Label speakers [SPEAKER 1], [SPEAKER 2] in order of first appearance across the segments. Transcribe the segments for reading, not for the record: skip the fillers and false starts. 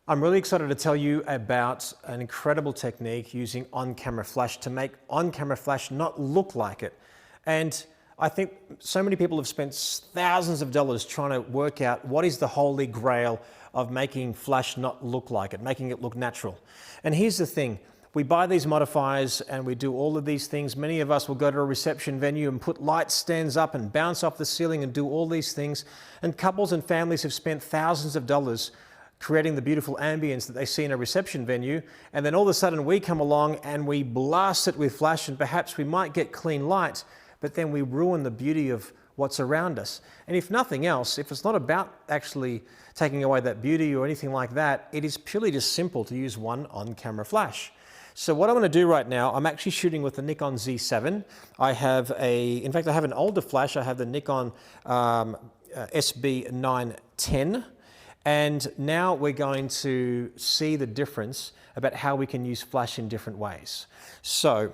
[SPEAKER 1] I'm really excited to tell you about an incredible technique using on-camera flash to make on-camera flash not look like it. And I think so many people have spent thousands of dollars trying to work out what is the holy grail of making flash not look like it, making it look natural. And here's the thing. We buy these modifiers and we do all of these things. Many of us will go to a reception venue and put light stands up and bounce off the ceiling and do all these things. And couples and families have spent thousands of dollars creating the beautiful ambience that they see in a reception venue, and then all of a sudden we come along and we blast it with flash, and perhaps we might get clean light, but then we ruin the beauty of what's around us. And if nothing else, if it's not about actually taking away that beauty or anything like that, it is purely just simple to use one on-camera flash. So what I'm going to do right now, I'm actually shooting with the Nikon Z7. In fact, I have an older flash. I have the Nikon SB910. And now we're going to see the difference about how we can use flash in different ways. So,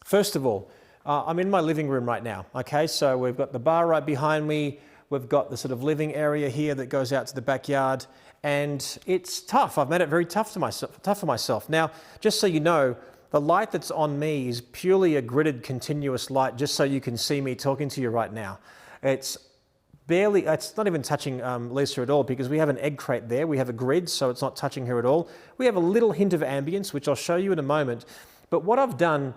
[SPEAKER 1] first of all, I'm in my living room right now, okay? So we've got the bar right behind me, we've got the sort of living area here that goes out to the backyard, and it's tough. I've made it very tough for myself. Now, just so you know, the light that's on me is purely a gridded continuous light, just so you can see me talking to you right now. It's not even touching Lisa at all, because we have an egg crate there. We have a grid, so it's not touching her at all. We have a little hint of ambience, which I'll show you in a moment. But what I've done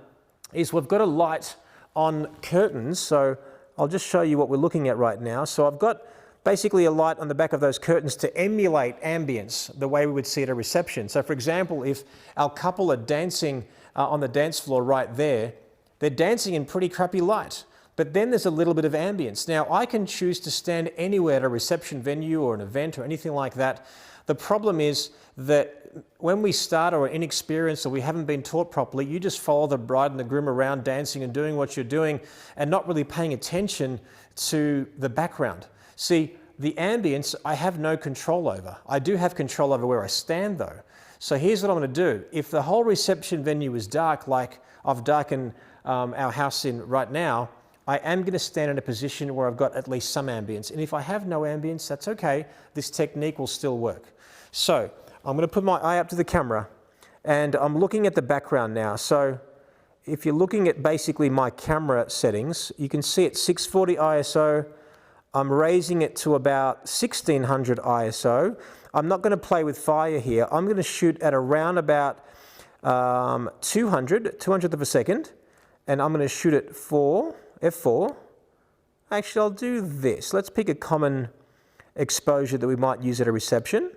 [SPEAKER 1] is we've got a light on curtains. So I'll just show you what we're looking at right now. So I've got basically a light on the back of those curtains to emulate ambience the way we would see at a reception. So for example, if our couple are dancing on the dance floor right there, they're dancing in pretty crappy light. But then there's a little bit of ambience. Now, I can choose to stand anywhere at a reception venue or an event or anything like that. The problem is that when we start or are inexperienced or we haven't been taught properly, you just follow the bride and the groom around dancing and doing what you're doing and not really paying attention to the background. See, the ambience I have no control over. I do have control over where I stand though. So here's what I'm going to do. If the whole reception venue is dark, like I've darkened our house in right now, I am going to stand in a position where I've got at least some ambience. And if I have no ambience, that's okay. This technique will still work. So I'm going to put my eye up to the camera and I'm looking at the background now. So if you're looking at basically my camera settings, you can see it's 640 ISO. I'm raising it to about 1600 ISO. I'm not going to play with fire here. I'm going to shoot at around about 200th of a second. And I'm going to shoot it for F4. Actually, I'll do this. Let's pick a common exposure that we might use at a reception.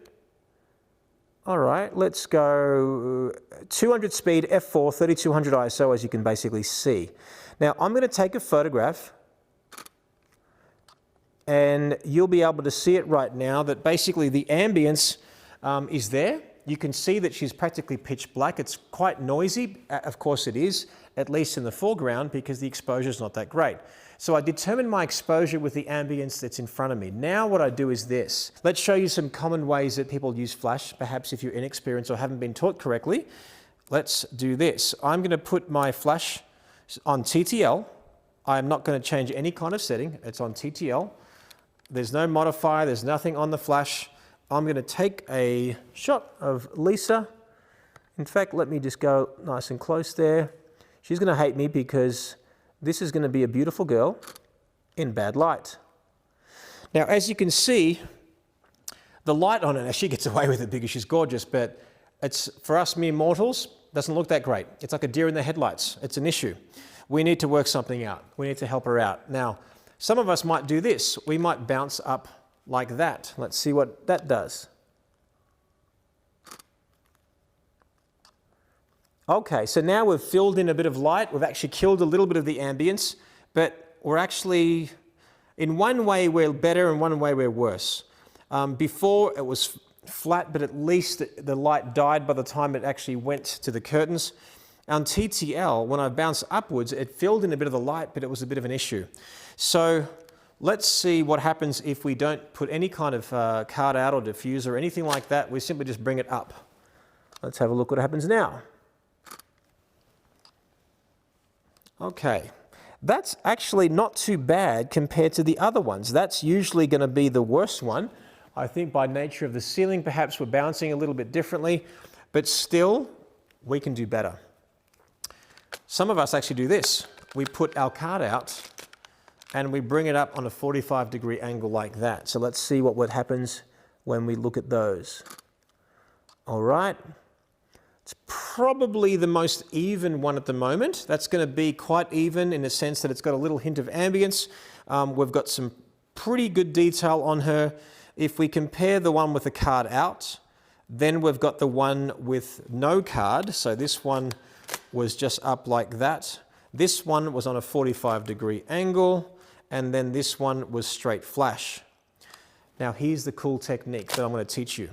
[SPEAKER 1] All right, let's go 200 speed, F4, 3200 ISO, as you can basically see. Now, I'm going to take a photograph, and you'll be able to see it right now that basically the ambience is there. You can see that she's practically pitch black. It's quite noisy. Of course it is, at least in the foreground, because the exposure is not that great. So I determine my exposure with the ambience that's in front of me. Now what I do is this. Let's show you some common ways that people use flash, perhaps if you're inexperienced or haven't been taught correctly. Let's do this. I'm going to put my flash on TTL. I'm not going to change any kind of setting. It's on TTL. There's no modifier. There's nothing on the flash. I'm going to take a shot of Lisa. In fact, let me just go nice and close there. She's going to hate me because this is going to be a beautiful girl in bad light. Now, as you can see, the light on her, she gets away with it because she's gorgeous, but it's, for us mere mortals, doesn't look that great. It's like a deer in the headlights. It's an issue. We need to work something out. We need to help her out. Now, some of us might do this. We might bounce up like that. Let's see what that does. Okay, so now we've filled in a bit of light. We've actually killed a little bit of the ambience, but we're actually, in one way we're better, in one way we're worse. Before it was flat, but at least the light died by the time it actually went to the curtains. On TTL, when I bounced upwards, it filled in a bit of the light, but it was a bit of an issue. So let's see what happens if we don't put any kind of card out or diffuser or anything like that. We simply just bring it up. Let's have a look what happens now. Okay, that's actually not too bad compared to the other ones. That's usually going to be the worst one. I think by nature of the ceiling, perhaps we're bouncing a little bit differently, but still, we can do better. Some of us actually do this. We put our card out and we bring it up on a 45-degree angle like that. So let's see what happens when we look at those. All right. It's probably the most even one at the moment. That's going to be quite even in the sense that it's got a little hint of ambience. We've got some pretty good detail on her. If we compare the one with the card out, then we've got the one with no card. So this one was just up like that. This one was on a 45-degree angle, and then this one was straight flash. Now here's the cool technique that I'm going to teach you.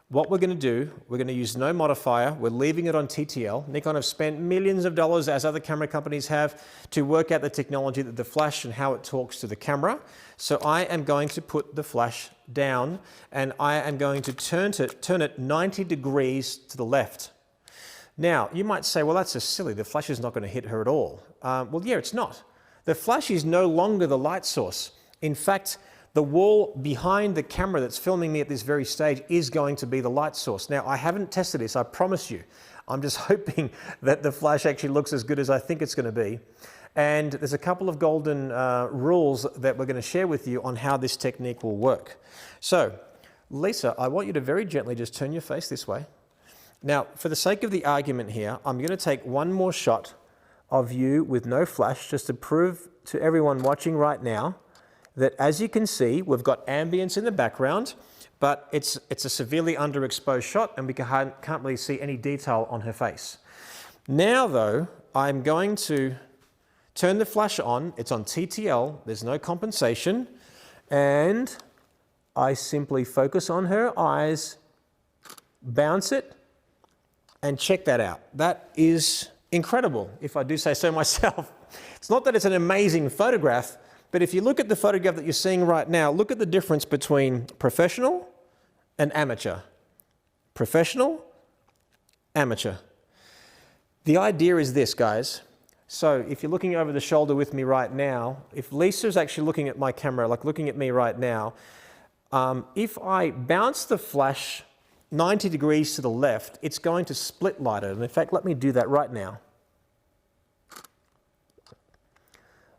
[SPEAKER 1] What we're going to do, we're going to use no modifier. We're leaving it on TTL. Nikon have spent millions of dollars, as other camera companies have, to work out the technology, the flash, and how it talks to the camera. So I am going to put the flash down, and I am going to turn it 90 degrees to the left. Now, you might say, well, that's just silly. The flash is not going to hit her at all. Well, yeah, it's not. The flash is no longer the light source. In fact, the wall behind the camera that's filming me at this very stage is going to be the light source. Now, I haven't tested this, I promise you. I'm just hoping that the flash actually looks as good as I think it's going to be. And there's a couple of golden rules that we're going to share with you on how this technique will work. So, Lisa, I want you to very gently just turn your face this way. Now, for the sake of the argument here, I'm going to take one more shot of you with no flash, just to prove to everyone watching right now that, as you can see, we've got ambience in the background, but it's a severely underexposed shot and we can't really see any detail on her face. Now though, I'm going to turn the flash on. It's on TTL, there's no compensation, and I simply focus on her eyes, bounce it, and check that out. That is incredible, if I do say so myself. It's not that it's an amazing photograph, but if you look at the photograph that you're seeing right now, look at the difference between professional and amateur. Professional, amateur. The idea is this, guys. So if you're looking over the shoulder with me right now, if Lisa's actually looking at my camera, like looking at me right now, if I bounce the flash 90 degrees to the left, it's going to split light it. And in fact, let me do that right now.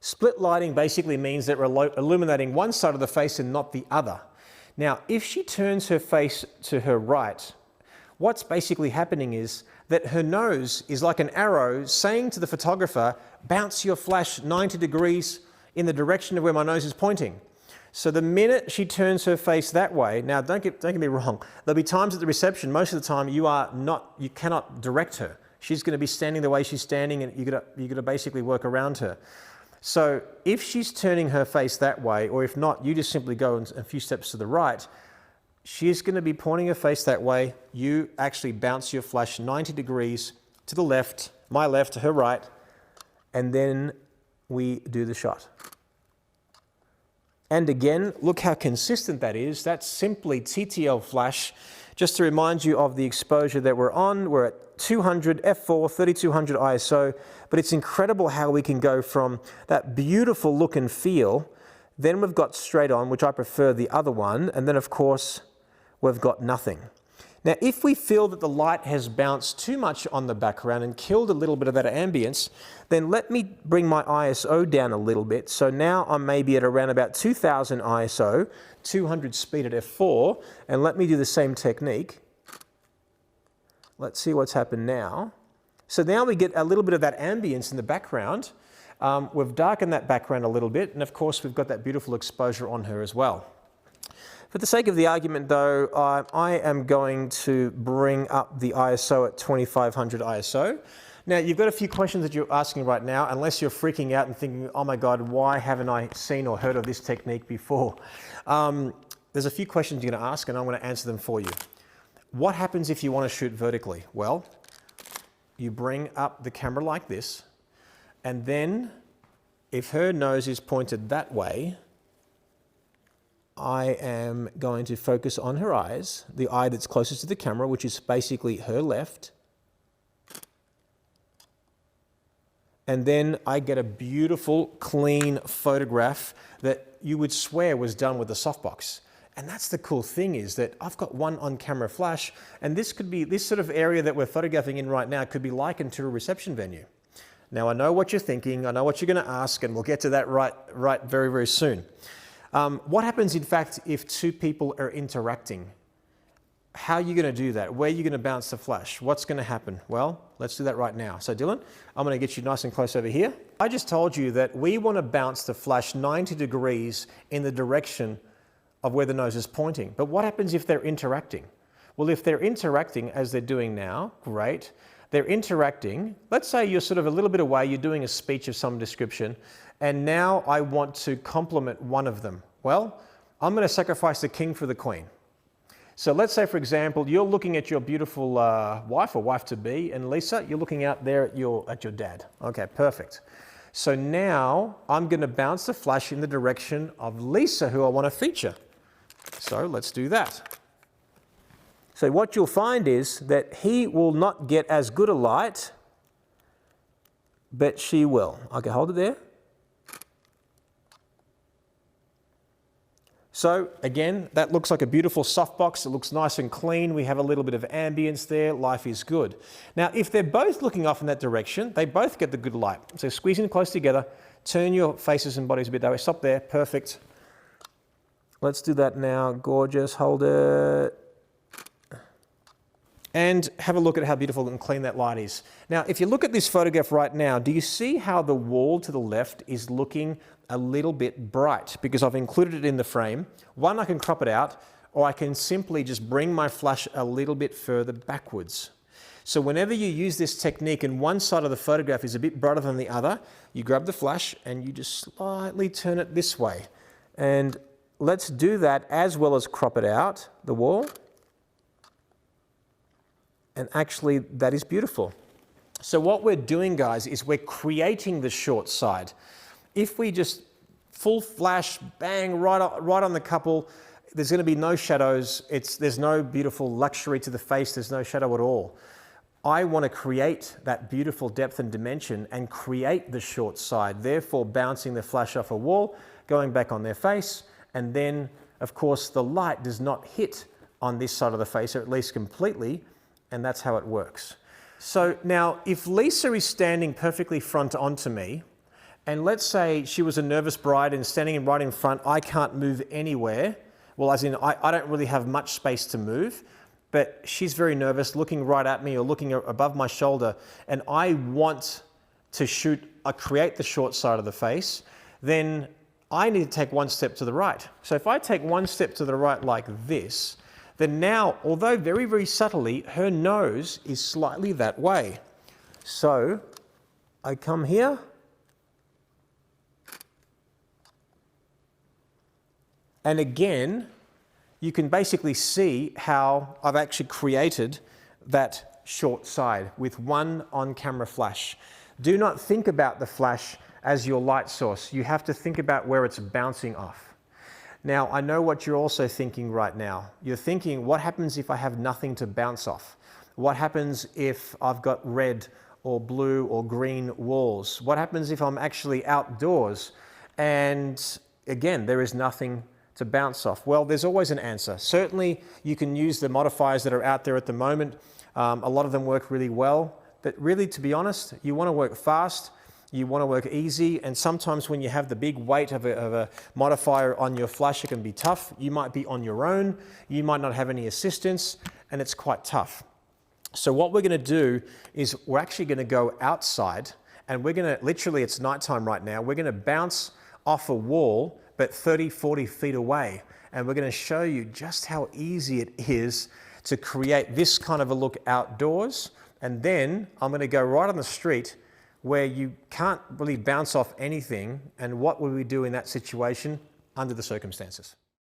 [SPEAKER 1] Split lighting basically means that we're illuminating one side of the face and not the other. Now, if she turns her face to her right, what's basically happening is that her nose is like an arrow saying to the photographer, bounce your flash 90 degrees in the direction of where my nose is pointing. So the minute she turns her face that way, now don't get me wrong, there'll be times at the reception, most of the time you cannot direct her. She's going to be standing the way she's standing and you're going to basically work around her. So if she's turning her face that way, or if not, you just simply go a few steps to the right, she's going to be pointing her face that way. You actually bounce your flash 90 degrees to the left, my left to her right, and then we do the shot. And again, look how consistent that is. That's simply TTL flash. Just to remind you of the exposure that we're on, we're at 200 f4, 3200 ISO, but it's incredible how we can go from that beautiful look and feel, then we've got straight on, which I prefer the other one, and then of course, we've got nothing. Now, if we feel that the light has bounced too much on the background and killed a little bit of that ambience, then let me bring my ISO down a little bit. So now I'm maybe at around about 2000 ISO, 200 speed at f4, and let me do the same technique. Let's see what's happened now. So now we get a little bit of that ambience in the background. We've darkened that background a little bit, and of course we've got that beautiful exposure on her as well. For the sake of the argument though, I am going to bring up the ISO at 2500 ISO. Now you've got a few questions that you're asking right now, unless you're freaking out and thinking, oh my God, why haven't I seen or heard of this technique before? There's a few questions you're going to ask and I'm going to answer them for you. What happens if you want to shoot vertically? Well, you bring up the camera like this, and then if her nose is pointed that way, I am going to focus on her eyes, the eye that's closest to the camera, which is basically her left. And then I get a beautiful, clean photograph that you would swear was done with a softbox. And that's the cool thing, is that I've got one on-camera flash, and this sort of area that we're photographing in right now could be likened to a reception venue. Now, I know what you're thinking, I know what you're going to ask, and we'll get to that right very, very soon. What happens, in fact, if two people are interacting? How are you going to do that? Where are you going to bounce the flash? What's going to happen? Well, let's do that right now. So Dylan, I'm going to get you nice and close over here. I just told you that we want to bounce the flash 90 degrees in the direction of where the nose is pointing. But what happens if they're interacting? Well, if they're interacting as they're doing now, great. They're interacting. Let's say you're sort of a little bit away, you're doing a speech of some description, and now I want to compliment one of them. Well, I'm going to sacrifice the king for the queen. So let's say, for example, you're looking at your beautiful wife or wife-to-be, and Lisa, you're looking out there at your dad. Okay, perfect. So now I'm going to bounce the flash in the direction of Lisa, who I want to feature. So let's do that. So what you'll find is that he will not get as good a light, but she will. Okay, hold it there. So again, that looks like a beautiful softbox. It looks nice and clean. We have a little bit of ambience there. Life is good. Now, if they're both looking off in that direction, they both get the good light. So squeeze in close together. Turn your faces and bodies a bit that way. Stop there. Perfect. Let's do that now. Gorgeous. Hold it. And have a look at how beautiful and clean that light is. Now, if you look at this photograph right now, do you see how the wall to the left is looking a little bit bright? Because I've included it in the frame. One, I can crop it out, or I can simply just bring my flash a little bit further backwards. So whenever you use this technique and one side of the photograph is a bit brighter than the other, you grab the flash and you just slightly turn it this way. And let's do that as well as crop it out, the wall. And actually, that is beautiful. So what we're doing, guys, is we're creating the short side. If we just full flash, bang, right on the couple, there's going to be no shadows. There's no beautiful luxury to the face. There's no shadow at all. I want to create that beautiful depth and dimension and create the short side, therefore bouncing the flash off a wall, going back on their face, and then, of course, the light does not hit on this side of the face, or at least completely, and that's how it works. So now, if Lisa is standing perfectly front onto me, and let's say she was a nervous bride and standing right in front, I can't move anywhere. Well, as in, I don't really have much space to move, but she's very nervous, looking right at me or looking above my shoulder, and I want to create the short side of the face, then I need to take one step to the right. So if I take one step to the right like this, then now, although very, very subtly, her nose is slightly that way. So I come here, and again, you can basically see how I've actually created that short side with one on-camera flash. Do not think about the flash as your light source. You have to think about where it's bouncing off. Now, I know what you're also thinking right now. You're thinking, what happens if I have nothing to bounce off? What happens if I've got red or blue or green walls? What happens if I'm actually outdoors and, again, there is nothing to bounce off? Well, there's always an answer. Certainly, you can use the modifiers that are out there at the moment. A lot of them work really well. But really, to be honest, you want to work fast. You want to work easy, and sometimes when you have the big weight of a modifier on your flash, it can be tough. You might be on your own, you might not have any assistance, and it's quite tough. So what we're going to do is we're actually going to go outside, and we're going to, literally it's nighttime right now, we're going to bounce off a wall, but 30, 40 feet away, and we're going to show you just how easy it is to create this kind of a look outdoors, and then I'm going to go right on the street where you can't really bounce off anything, and what would we do in that situation under the circumstances?